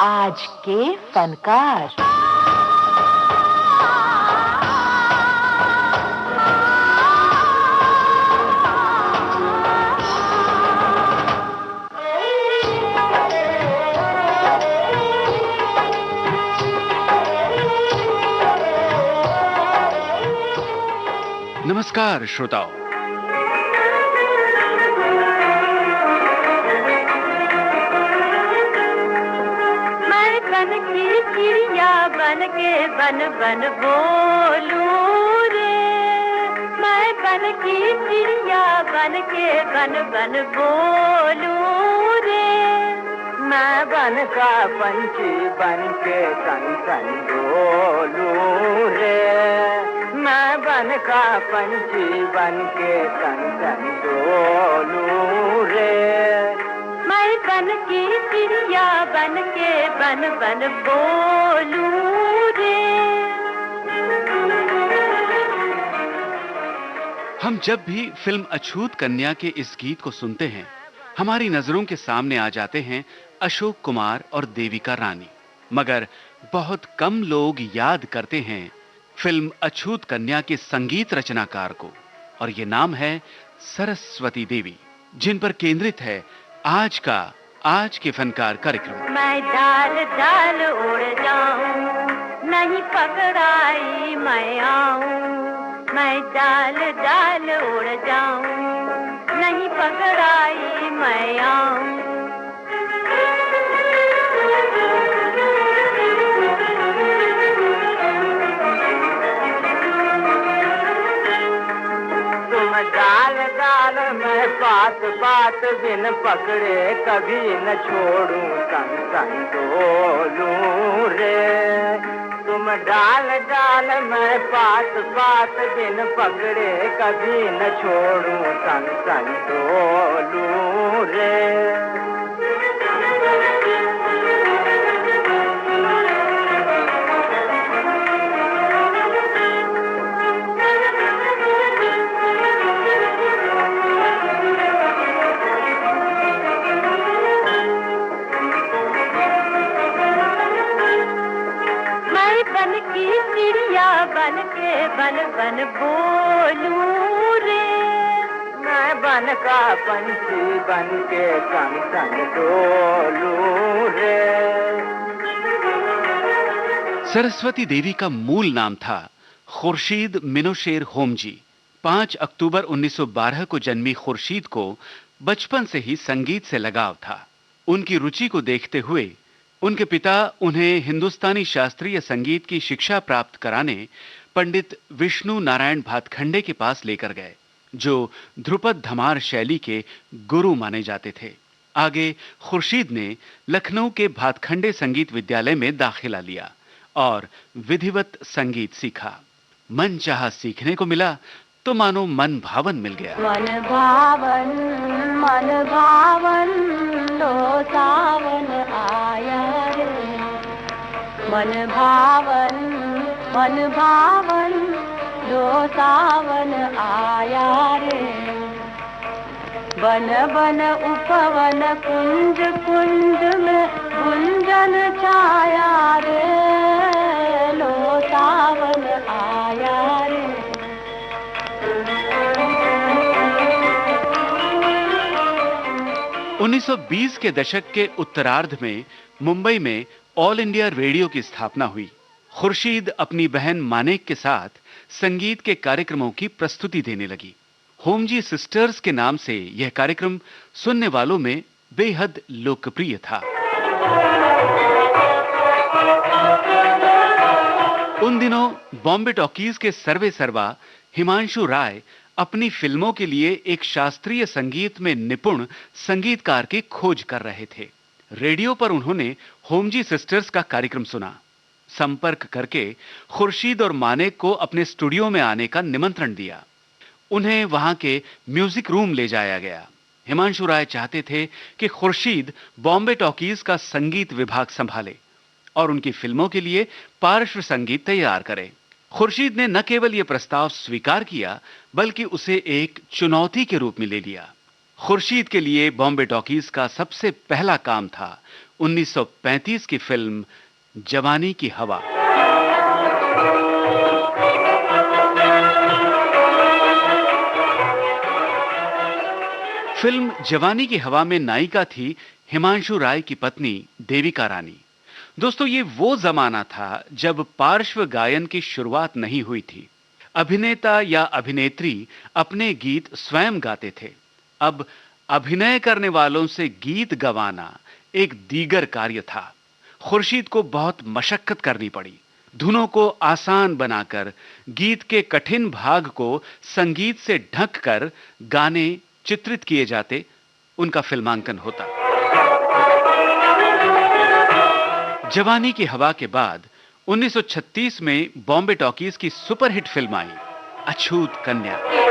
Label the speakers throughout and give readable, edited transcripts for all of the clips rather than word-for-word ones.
Speaker 1: आज के फनकार।
Speaker 2: नमस्कार श्रोताओं,
Speaker 3: मैं बन की चिड़िया बन के बन बन बोलूं रे। मैं बन की चिड़िया बन के बन बन बोलूं रे।
Speaker 4: मैं बन का पंछी बन के सन सन बोलूं रे। मैं बन का पंछी बन के सन सन बोलूं रे।
Speaker 3: मैं बन की चिड़िया बन के बन बन बोलूं रे।
Speaker 2: हम जब भी फिल्म अछूत कन्या के इस गीत को सुनते हैं, हमारी नजरों के सामने आ जाते हैं अशोक कुमार और देविका रानी। मगर बहुत कम लोग याद करते हैं फिल्म अछूत कन्या के संगीत रचनाकार को, और ये नाम है सरस्वती देवी, जिन पर केंद्रित है आज के फनकार कार्यक्रम।
Speaker 3: मैं डाल डाल उड़ जाऊं, नहीं पकड़ाई मैं आऊं। मैं डाल डाल उड़ जाऊं, नहीं पकड़ाई मैं आऊं।
Speaker 4: तुम डाल डाल मैं पात पात बिन पकड़े कभी न छोड़ूं सन सन डोलूं रे। तुम डाल डाल मैं पात पात बिन पकड़े कभी न छोड़ूं सन सन डोलूं रे।
Speaker 3: बन की चिड़िया बन के बन बन बोलूं रे।
Speaker 4: मैं बन का पंछी बन के सन सन डोलूं रे।
Speaker 2: सरस्वती देवी का मूल नाम था खुर्शीद मिनोशेर होमजी। 5 अक्टूबर 1912 को जन्मी खुर्शीद को बचपन से ही संगीत से लगाव था। उनकी रुचि को देखते हुए उनके पिता उन्हें हिंदुस्तानी शास्त्रीय संगीत की शिक्षा प्राप्त कराने पंडित विष्णु नारायण भातखंडे के पास लेकर गए, जो ध्रुपद धमार शैली के गुरु माने जाते थे। आगे खुर्शीद ने लखनऊ के भातखंडे संगीत विद्यालय में दाखिला लिया और विधिवत संगीत सीखा। मन चाहा सीखने को मिला तो मानो मन भावन मिल गया।
Speaker 3: मन भावन लो सावन आया रे। मन भावन लो सावन आया रे। बन बन उपवन कुंज कुंज में गुंजन छाया रे। लो सावन आया रे।
Speaker 2: 1920 के दशक के उत्तरार्ध में मुंबई में ऑल इंडिया रेडियो की स्थापना हुई। खुर्शीद अपनी बहन मानेक के साथ संगीत के कार्यक्रमों की प्रस्तुति देने लगी। होमजी सिस्टर्स के नाम से यह कार्यक्रम सुनने वालों में बेहद लोकप्रिय था। उन दिनों बॉम्बे टॉकीज के सर्वे सर्वा हिमांशु राय अपनी फिल्मों के लिए एक शास्त्रीय संगीत में निपुण संगीतकार की खोज कर रहे थे। रेडियो पर उन्होंने होमजी सिस्टर्स का कार्यक्रम सुना। संपर्क करके खुर्शीद और मानेक को अपने स्टूडियो में आने का निमंत्रण दिया। उन्हें वहां के म्यूजिक रूम ले जाया गया। हिमांशु राय चाहते थे कि खुर्शीद बॉम्बे टॉकीज का संगीत विभाग संभाले और उनकी फिल्मों के लिए पार्श्व संगीत तैयार करे। खुर्शीद ने न केवल यह प्रस्ताव स्वीकार किया, बल्कि उसे एक चुनौती के रूप में ले लिया। खुर्शीद के लिए बॉम्बे टॉकीज का सबसे पहला काम था 1935 की फिल्म जवानी की हवा। फिल्म जवानी की हवा में नायिका थी हिमांशु राय की पत्नी देविका रानी। दोस्तों, ये वो जमाना था जब पार्श्व गायन की शुरुआत नहीं हुई थी। अभिनेता या अभिनेत्री अपने गीत स्वयं गाते थे। अब अभिनय करने वालों से गीत गवाना एक दीगर कार्य था। खुर्शीद को बहुत मशक्कत करनी पड़ी। धुनों को आसान बनाकर गीत के कठिन भाग को संगीत से ढककर गाने चित्रित किए जाते, उनका फिल्मांकन होता। जवानी की हवा के बाद 1936 में बॉम्बे टॉकीज की सुपरहिट फिल्म आई अछूत कन्या।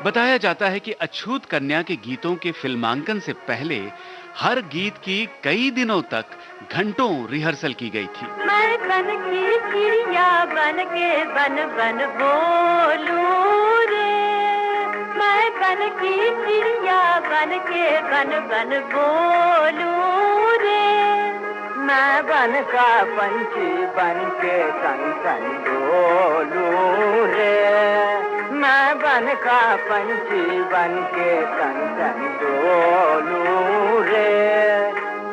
Speaker 2: बताया जाता है कि अछूत कन्या के गीतों के फिल्मांकन से पहले हर गीत की कई दिनों तक घंटों रिहर्सल की गई थी।
Speaker 3: मैं बन की चिड़िया बन के बन बन बोलूं रे, मैं बन की चिड़िया बन के बन बन बोलूं रे,
Speaker 4: मैं बन का पंछी बन के सन सन डोलूं रे, मैं बन का पंछी बन के सन सन डोलूं रे,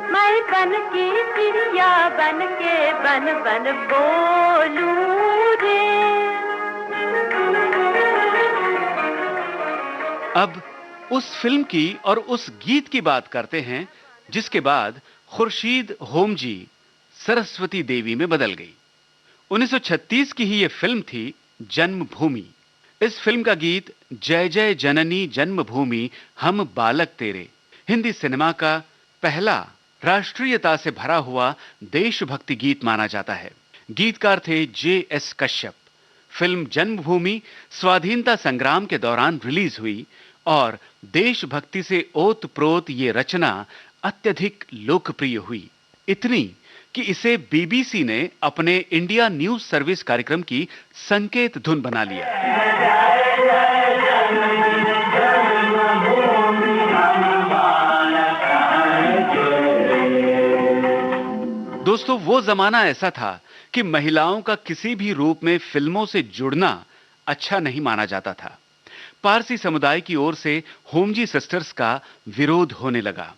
Speaker 3: मैं बन की चिड़िया बन के बन बन बोलूं रे।
Speaker 2: अब उस फिल्म की और उस गीत की बात करते हैं जिसके बाद खुर्शीद होमजी सरस्वती देवी में बदल गई। 1936 की ही यह फिल्म थी जन्मभूमि। इस फिल्म का गीत जय जय जननी जन्मभूमि हम बालक तेरे हिंदी सिनेमा का पहला राष्ट्रीयता से भरा हुआ देशभक्ति गीत माना जाता है। गीतकार थे J.S. कश्यप। फिल्म जन्मभूमि स्वाधीनता संग्राम के दौरान रिलीज हुई और देशभक्ति से ओत-प्रोत ये रचना अत्यधिक लोकप्रिय हुई, इतनी कि इसे बीबीसी ने अपने इंडिया न्यूज सर्विस कार्यक्रम की संकेत धुन बना लिया। दोस्तों, वो जमाना ऐसा था कि महिलाओं का किसी भी रूप में फिल्मों से जुड़ना अच्छा नहीं माना जाता था। पारसी समुदाय की ओर से होमजी सिस्टर्स का विरोध होने लगा।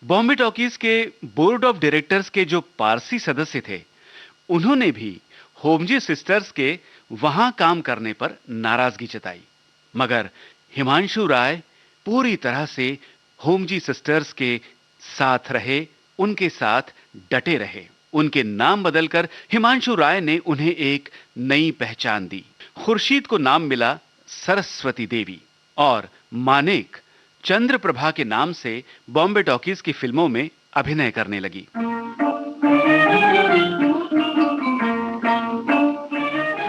Speaker 2: बॉम्बे टॉकीज के बोर्ड ऑफ डायरेक्टर्स के जो पारसी सदस्य थे, उन्होंने भी होमजी सिस्टर्स के वहां काम करने पर नाराजगी जताई, मगर हिमांशु राय पूरी तरह से होमजी सिस्टर्स के साथ रहे, उनके साथ डटे रहे। उनके नाम बदलकर हिमांशु राय ने उन्हें एक नई पहचान दी। खुर्शीद को नाम मिला सरस्वती देवी और मानेक चंद्रप्रभा के नाम से बॉम्बे टॉकीज की फिल्मों में अभिनय करने लगी।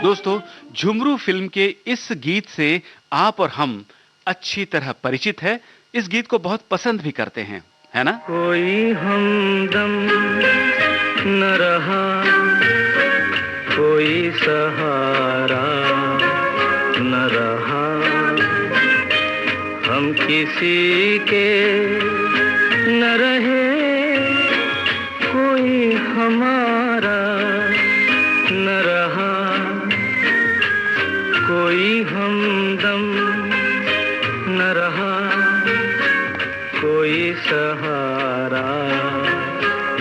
Speaker 2: दोस्तों, झुमरू फिल्म के इस गीत से आप और हम अच्छी तरह परिचित है। इस गीत को बहुत पसंद भी करते हैं, है ना?
Speaker 4: कोई हमदम न रहा, कोई सहारा न रहा, हम किसी के न रहे, कोई हमारा न रहा, कोई हमदम न रहा, कोई सहारा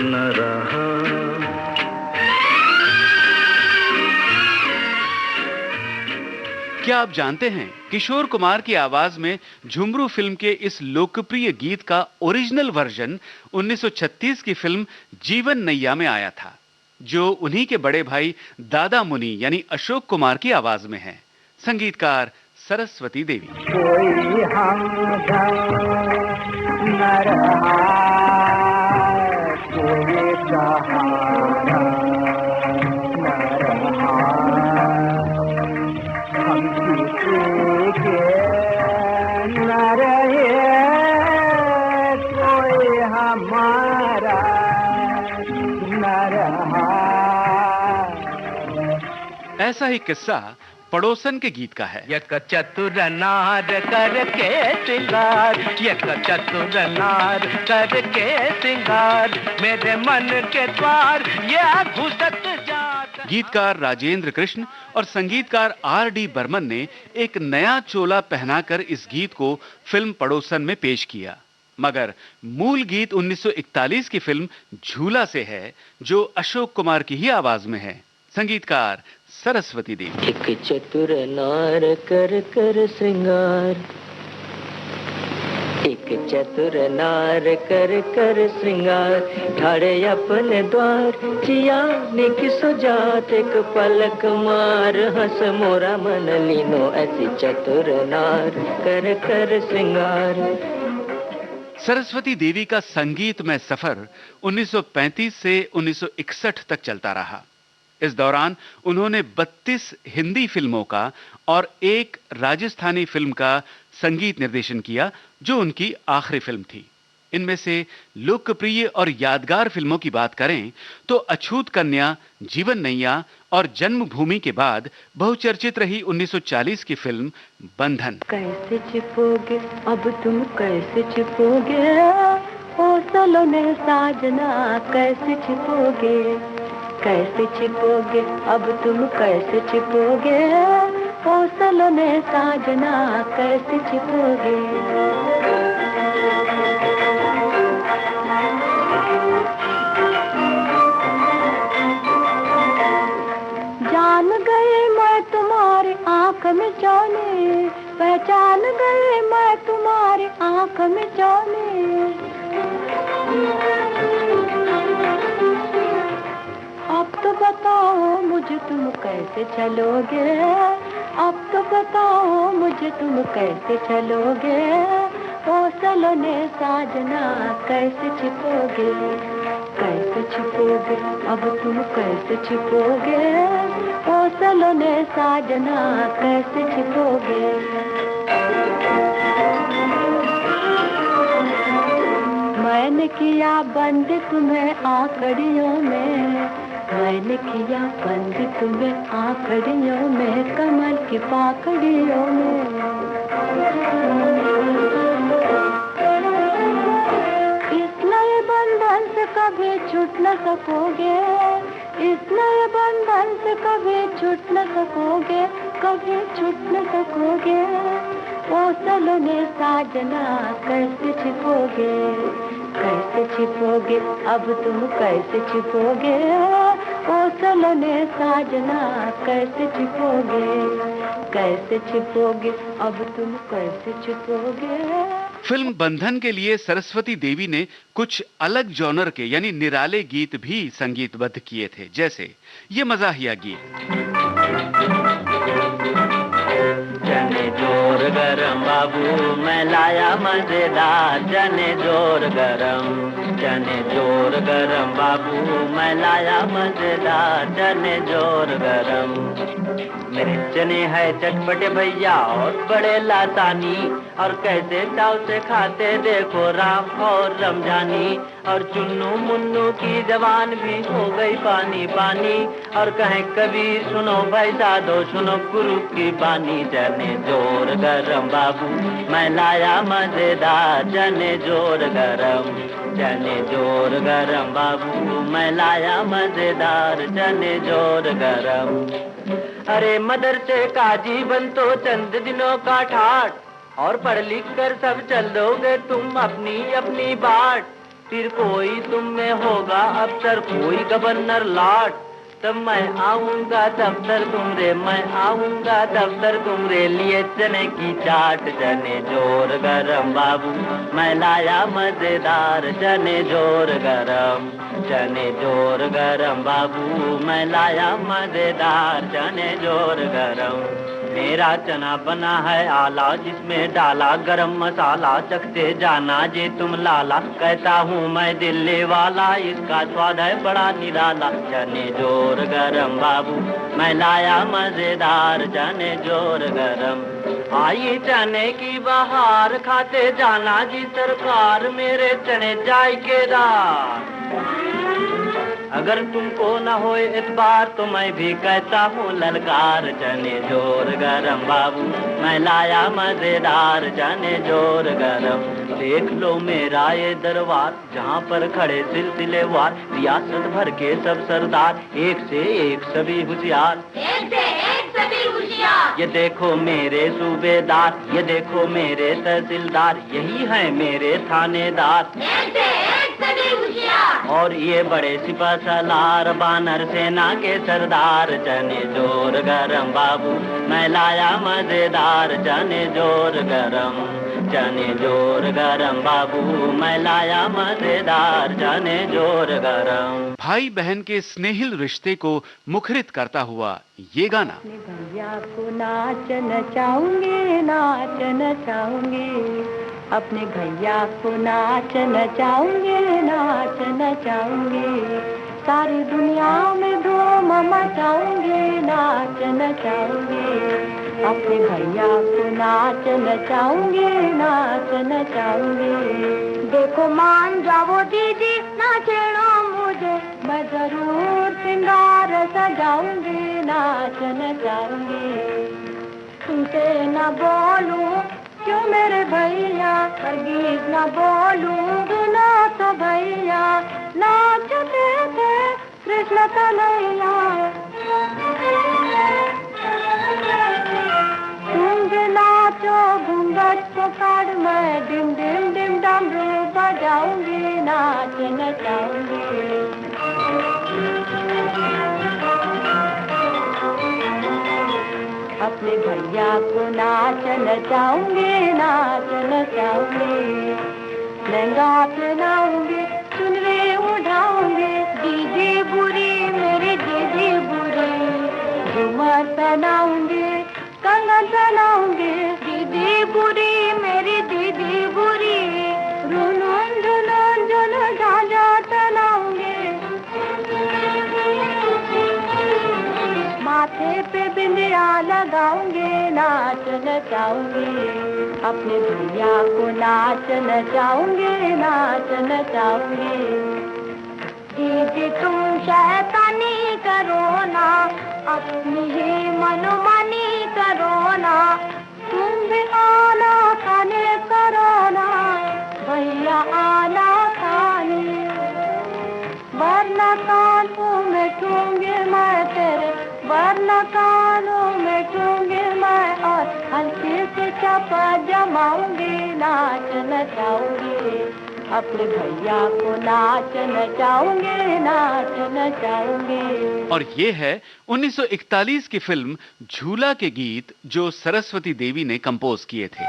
Speaker 4: न रहा।
Speaker 2: क्या आप जानते हैं, किशोर कुमार की आवाज में झुमरू फिल्म के इस लोकप्रिय गीत का ओरिजिनल वर्जन 1936 की फिल्म जीवन नैया में आया था, जो उन्हीं के बड़े भाई दादा मुनि यानी अशोक कुमार की आवाज में है। संगीतकार सरस्वती देवी।
Speaker 4: कोई हमदम न रहा, कोई सहारा न रहा, हम किसी के न रहे, कोई हमारा न रहा।
Speaker 2: ऐसा ही किस्सा पड़ोसन के गीत का है।
Speaker 4: एक चतुर नार करके श्रृंगार, एक चतुर नार करके श्रृंगार, मेरे मन के द्वार ये घुसत जात।
Speaker 2: गीतकार राजेंद्र कृष्ण और संगीतकार R.D. बर्मन ने एक नया चोला पहनाकर इस गीत को फिल्म पड़ोसन में पेश किया, मगर मूल गीत 1941 की फिल्म झूला से है, जो अशोक कुमार की ही आवाज में है। संगीतकार सरस्वती देवी।
Speaker 5: एक चतुर नार कर कर श्रृंगार, एक चतुर नार कर कर श्रृंगार, ठाड़े अपने द्वार जिया निक सुजात, एक पलक मार हंस मोरा मन लीनो, ऐसी चतुर नार कर कर श्रृंगार।
Speaker 2: सरस्वती देवी का संगीतमय सफर 1935 से 1961 तक चलता रहा। इस दौरान उन्होंने 32 हिंदी फिल्मों का और एक राजस्थानी फिल्म का संगीत निर्देशन किया, जो उनकी आखिरी फिल्म थी। इनमें से लोकप्रिय और यादगार फिल्मों की बात करें तो अछूत कन्या, जीवन नैया और जन्मभूमि के बाद बहुचर्चित रही 1940 की फिल्म बंधन।
Speaker 3: कैसे छिपोगे अब तुम, कैसे छिपोगे ओ सलोने साजना, कैसे छिपोगे, कैसे छिपोगे अब तुम, कैसे छिपोगे ओ सलोने साजना, कैसे छिपोगे। जान गई मैं तुम्हारी आंख में जाने, पहचान गई मैं तुम्हारी आंख में जाने, अब तो बताओ मुझे तुम कैसे चलोगे, अब तो बताओ मुझे तुम कैसे चलोगे ओ सलोने साजना, कैसे छिपोगे, कैसे छिपोगे अब तुम, कैसे छिपोगे ओ सलोने साजना, कैसे छिपोगे। मैंने किया बंद तुम्हें आंकड़ियों में, मैंने किया बंद तुम्हें आंकड़ियों में, कमल की पाकड़ियों में। इस नए बंधन से कभी छूट न सकोगे, इस नए बंधन से कभी छूट न सकोगे, कभी छूट न सकोगे ओ सलोने साजना, कैसे छिपोगे, कैसे छिपोगे अब तुम, कैसे छिपोगे ओ सलोने साजना, कैसे छिपोगे, कैसे छिपोगे अब तुम, कैसे छिपोगे।
Speaker 2: फिल्म बंधन के लिए सरस्वती देवी ने कुछ अलग जॉनर के यानी निराले गीत भी संगीतबद्ध किए थे, जैसे ये मज़ाहिया गीत।
Speaker 5: चने जोर गरम बाबू मैं लाया मजेदार, चने जोर गरम, चने जोर गरम बाबू मैं लाया मजेदार, चने जोर गरम। मेरे चने है चटपटे भैया और बड़े लासानी, और कैसे चाव से खाते देखो राम और रमजानी, और चुन्नू मुन्नू की जवान भी हो गई पानी पानी, और कहें कबीर सुनो भाई साधो सुनो गुरु की बानी। चने जोर गरम बाबू मैं लाया मजेदार, चने जोर गरम, चने जोर गरम बाबू मैं लाया मजेदार, चने जोर गरम। अरे मदरसे का जीवन तो चंद दिनों का ठाट, और पढ़ लिख कर सब चलोगे तुम अपनी अपनी बाट, फिर कोई तुम में होगा अफसर कोई गवर्नर लॉर्ड, तब मैं आऊंगा दफ्तर तुमरे, मैं आऊंगा दफ्तर तुमरे लिए चने की चाट। चने जोर गरम बाबू मैं लाया मजेदार, चने जोर गरम, चने जोर गरम बाबू मैं लाया मजेदार, चने जोर गरम। मेरा चना बना है आला जिसमें डाला गरम मसाला, चखते जाना जे तुम लाला, कहता हूँ मैं दिल्ली वाला इसका स्वाद है बड़ा निराला। चने जोर गरम बाबू मैं लाया मजेदार, चने जोर गरम। आई चने की बहार खाते जाना जी सरकार, मेरे चने जायकेदार। अगर तुमको न हो इतबार तो मैं भी कहता हूँ ललकार। चने जोर गरम बाबू मैं लाया मजेदार, चने जोर गरम। देख लो मेरा ये दरबार जहाँ पर खड़े सिलसिलेवार, रियासत भर के सब सरदार एक से एक सभी होशियार, एक से एक सभी होशियार। ये देखो मेरे सूबेदार, ये देखो मेरे तहसीलदार, यही है मेरे थानेदार, एक से एक सभी होशियार। और ये बड़े सिपा सलार बानर सेना के सरदार। चने जोर गरम बाबू मैं लाया मजेदार, चने जोर गरम, चने जोर गरम बाबू मैं लाया मजेदार, चने जोर गरम।
Speaker 2: भाई बहन के स्नेहिल रिश्ते को मुखरित करता हुआ ये गाना।
Speaker 3: अपने भैया को नाच नचाऊंगी, नाच नचाऊंगी, अपने भैया को नाच नचाऊंगी, नाच नचाऊंगी, सारी दुनिया में धूम मचाऊंगी, नाच नचाऊंगी, अपने भैया को नाच नचाऊंगी, नाच नचाऊंगी। देखो मान जाओ दीदी ना छेड़ो मुझे, मैं जरूर सिंगार सजाऊंगी, नाच नचाऊंगी। तुमसे न बोलूं क्यों मेरे भैया, हरगिज न बोलूं सुनो तो भैया, नाचते थे कृष्ण कन्हैया। तुम भी नाचो घूंघट पकड़, मैं डिम डिम डिम डमरू बजाऊंगी, नाच नचाऊंगी। अपने भैया को नाच नचाऊंगी, नाच नचाऊंगी, लहंगा पहनाऊंगी, चुनरी उठाऊंगी, दीदी बुरी मेरी दीदी बुरी, झूमर पहनाऊंगी, कंगन पहनाऊंगी, दीदी बुरी मेरी दीदी बुरी, रुनुन झुनुन झुनुन झांझा तनाऊंगी, माथे पे बिंदिया लगाऊंगी, नाच नचाऊंगी, अपने भैया को नाच नचाऊंगी, नाच नचाऊंगी। दीदी तुम शैतानी करो ना, अपनी ही मनमानी करो ना, तुम भी आना खाने करो ना, भैया आना खाने, वरना कानों में ठूंगी मैं तेरे, वरना कानों में ठूंगी मैं, और हल्की से चपा जमाऊंगी, नाच नचाऊंगी, अपने भैया को नाच नचाऊंगी, नाच नचाऊंगी।
Speaker 2: और ये है 1941 की फिल्म झूला के गीत जो सरस्वती देवी ने कंपोज किए थे।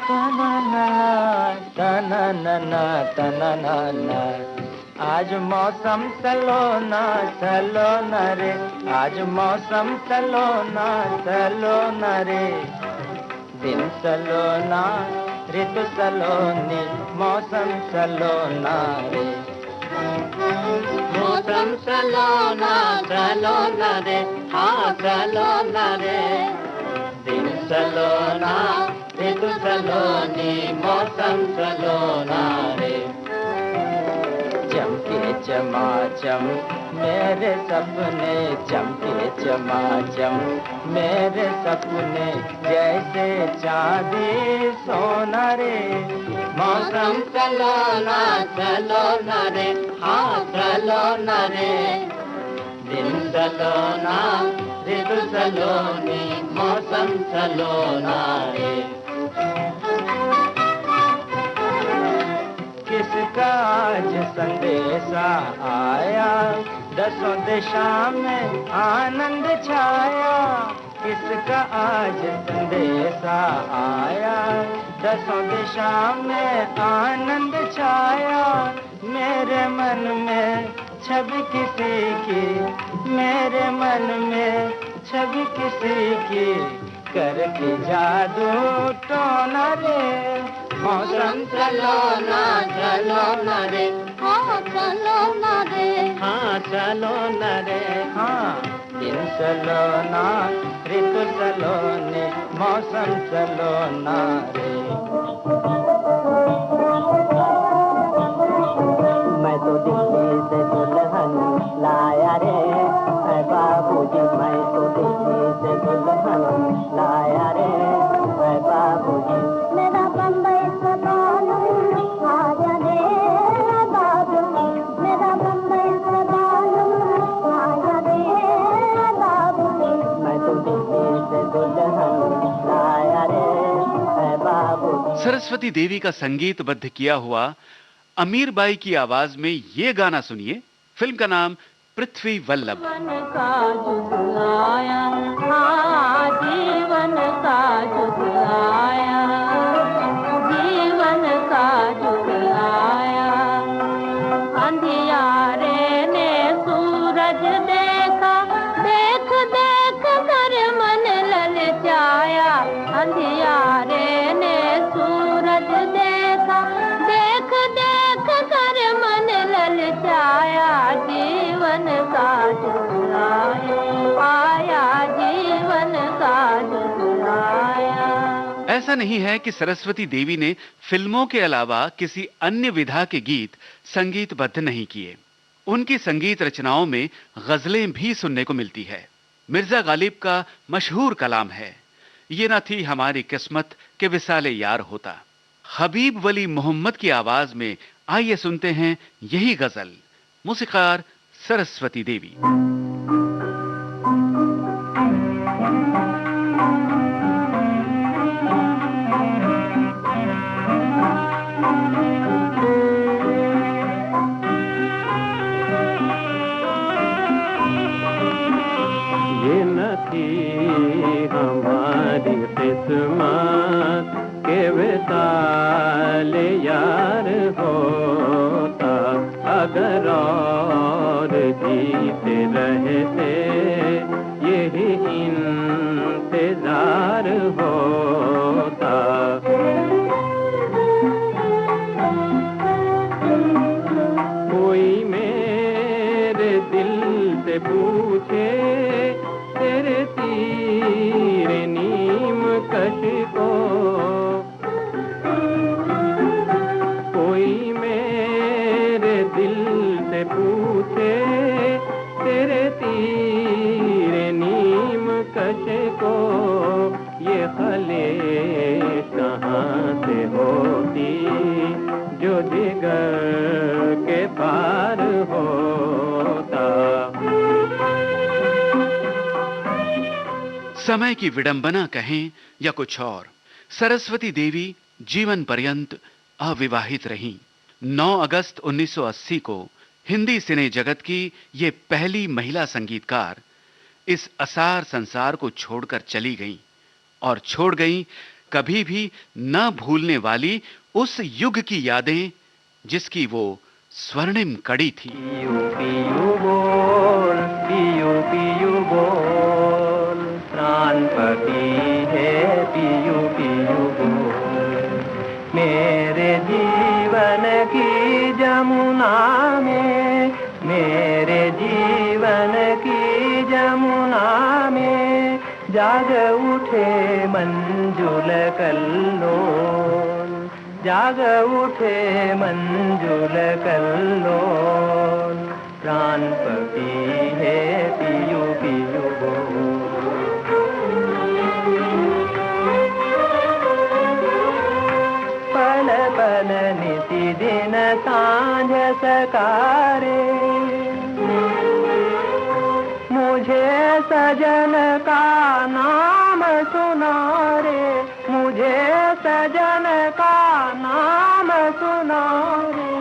Speaker 4: तननना, आज मौसम सलोना सलोना रे, आज मौसम सलोना सलोना रे, दिन सलोना ऋतु सलोनी, मौसम सलोना रे, मौसम सलोना सलोना रे, हाँ सलोना रे, दिन सलोना ऋतु सलोनी, मौसम सलोना रे, चमके चमाचम मेरे सपने, चमके चमाचम मेरे सपने, जैसे चांदी सोना रे, मौसम सलोना सलोना रे, हाँ सलोना रे, दिन सलोना ऋतु सलोनी, मौसम सलोना रे, किसका आज संदेशा आया, दसों दिशा में आनंद छाया, किसका आज संदेशा आया, दसों दिशा में आनंद छाया, मेरे मन में छवि किसी की, मेरे मन में छवि किसी की, करके जादू टोना रे, मौसम सलोना सलोना रे, हाँ सलोना रे, हाँ सलोना रे, हाँ दिन सलोना ऋतु सलोनी, मौसम सलोना रे, मैं तो दिल्ली से दुल्हन लाया रे, ऐ बाबूजी मैं तो दिल्ली से दुल्हन लाया रे, ऐ बाबूजी,
Speaker 3: मेरा बम्बई से बालम आजा रे बाबूजी, मेरा बम्बई से बालम आजा रे बाबूजी,
Speaker 4: मैं तो दिल्ली से दुल्हन लाया रे, ऐ बाबूजी।
Speaker 2: सरस्वती देवी का संगीतबद्ध किया हुआ अमीर बाई की आवाज में ये गाना सुनिए। फिल्म का नाम पृथ्वी वल्लभ।
Speaker 3: जीवन का जुगलाया, हाँ जीवन का जुगलाया, जीवन का जुगलाया, अंधियारे ने सूरज देखा, देख देख कर मन ललचाया, अंधियारे ने सूरज देखा, देख देख कर मन ललचाया, जीवन का जुगलाया आया, जीवन का जुगलाया।
Speaker 2: ऐसा नहीं है कि सरस्वती देवी ने फिल्मों के अलावा किसी अन्य विधा के गीत संगीतबद्ध नहीं किए। उनकी संगीत रचनाओं में गजलें भी सुनने को मिलती है। मिर्जा गालिब का मशहूर कलाम है, ये ना थी हमारी किस्मत के विसाले यार होता। हबीब वली मोहम्मद की आवाज में आइए सुनते हैं यही गजल, मूसीकार सरस्वती देवी।
Speaker 4: ये न थी हमारी किस्मत के विसाले यार होता, अगर और जीते रहते यही इंतजार होता। कोई मेरे दिल से पूछे तेरे तीर नीम कश को, कोई मेरे दिल से पूछे तेरे तीर नीम कश को, ये खलेश कहाँ से होती जो जिगर के पार होता।
Speaker 2: समय की विडंबना कहें या कुछ और, सरस्वती देवी जीवन पर्यंत अविवाहित रहीं। 9 अगस्त 1980 को हिंदी सिने जगत की ये पहली महिला संगीतकार इस असार संसार को छोड़कर चली गईं, और छोड़ गईं कभी भी न भूलने वाली उस युग की यादें जिसकी वो स्वर्णिम कड़ी थी।
Speaker 4: पियू पियू बोल, पियू पियू बोल, प्राण पति है पियू पियू बोल। मेरे जीवन की जमुना में, मेरे जीवन की जमुना में जाग उठे मंजुल कल्लोल, जाग उठे मंजुल कल्लोल। प्राण पति है पियू पियू बोल। पल पल निति दिन सांझ सकारे, मुझे सजन का नाम सुना रे, मुझे सजन का नाम सुना रे।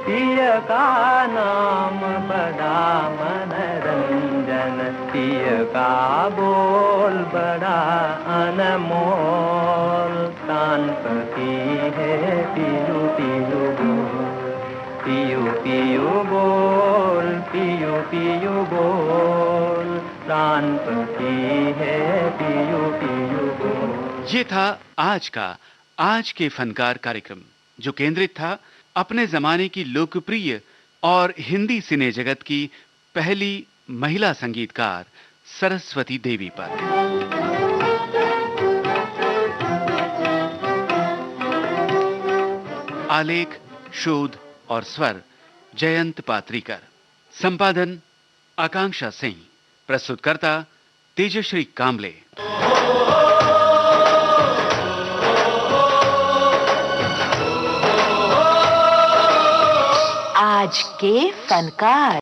Speaker 4: पिय का नाम बड़ा मनरंजन, पिय का बोल बड़ा अनमोल। प्राण पति है पियू पियू बोल, पियू पियू बोल, पियू पियू बोल। प्राण पति है पियू पियू बोल।
Speaker 2: ये था आज के फनकार कार्यक्रम, जो केंद्रित था अपने जमाने की लोकप्रिय और हिंदी सिने जगत की पहली महिला संगीतकार सरस्वती देवी पर। आलेख, शोध और स्वर जयंत पात्रीकर, संपादन आकांक्षा सिंह, प्रस्तुतकर्ता तेजश्री कामले।
Speaker 1: आज के फनकार।